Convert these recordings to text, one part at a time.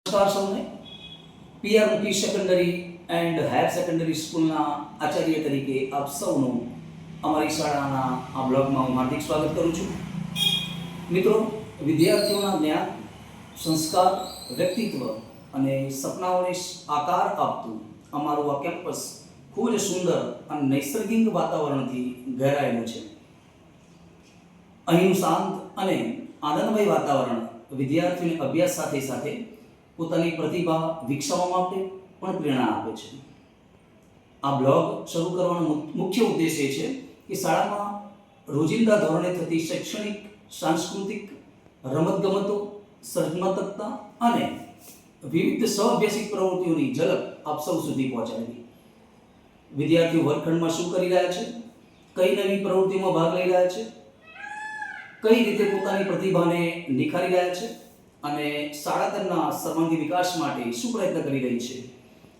નમસ્કાર સૌને. પીઆર મુકી સેકન્ડરી એન્ડ હાયર સેકન્ડરી સ્કૂલના આચાર્ય તરીકે આપ સૌનું અમારી શાળાના આ બ્લોગમાં હું હાર્દિક સ્વાગત કરું છું. મિત્રો, વિદ્યાર્થીઓના જ્ઞાન, સંસ્કાર, વ્યક્તિત્વ અને સપનાઓને આકાર આપતું અમારું આ કેમ્પસ ખૂબ જ સુંદર અને નૈસર્ગિક વાતાવરણથી ઘેરાયેલું છે. અહીંનું શાંત અને આનંદમય વાતાવરણ વિદ્યાર્થીઓને અભ્યાસ સાથે સાથે પોતાની પ્રતિભા વિકસાવવા માટે પણ પ્રેરણા આપે છે. આ બ્લોગ શરૂ કરવાનો મુખ્ય ઉદ્દેશ એ છે કે શાળામાં રોજિંદા ધોરણે થતી શૈક્ષણિક, સાંસ્કૃતિક, રમતગમતો, સર્જનાત્મકતા અને વિવિધ સહઅભ્યાસિક પ્રવૃત્તિઓની ઝલક આપ સૌ સુધી પહોંચાડવી. વિદ્યાર્થીઓ વર્ગખંડમાં શું કરી રહ્યા છે, કઈ નવી પ્રવૃત્તિઓમાં ભાગ લઈ રહ્યા છે, કઈ રીતે પોતાની પ્રતિભાને નિખારી રહ્યા છે અને શાળા તેમના સર્વાંગી વિકાસ માટે શું પ્રયત્ન કરી રહી છે,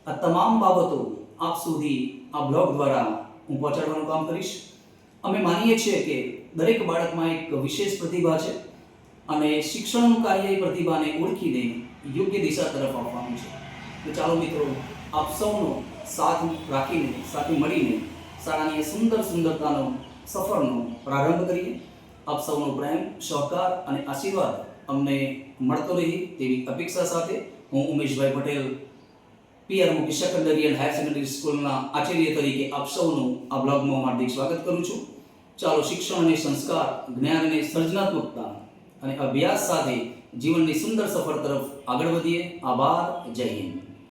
આ તમામ બાબતો આપ સુધી આ બ્લોગ દ્વારા હું પહોંચાડવાનું કામ કરીશ. અમે માનીએ છીએ કે દરેક બાળકમાં એક વિશેષ પ્રતિભા છે અને શિક્ષણનું કાર્ય એ પ્રતિભાને ઓળખીને યોગ્ય દિશા તરફ આપવાનું છે. તો ચાલો મિત્રો, આપ સૌનો સાથ રાખીને, સાથે મળીને શાળાની સુંદર સુંદરતાનો સફરનો પ્રારંભ કરીએ. આપ સૌનો પ્રેમ, સહકાર અને આશીર્વાદ અમને મળતો રહે તેવી અપેક્ષા સાથે હું ઉમેશભાઈ પટેલ, પીઆર મુકી સેકન્ડરી એન્ડ હાયર સેકન્ડરી સ્કૂલના આચાર્ય તરીકે આપ સૌનું આ બ્લોગમાં હાર્દિક સ્વાગત કરું છું. ચાલો શિક્ષણ અને સંસ્કાર, જ્ઞાન અને સર્જનાત્મકતા અને અભ્યાસ સાથે જીવનની સુંદર સફર તરફ આગળ વધીએ. આભાર. જય હિન્દ.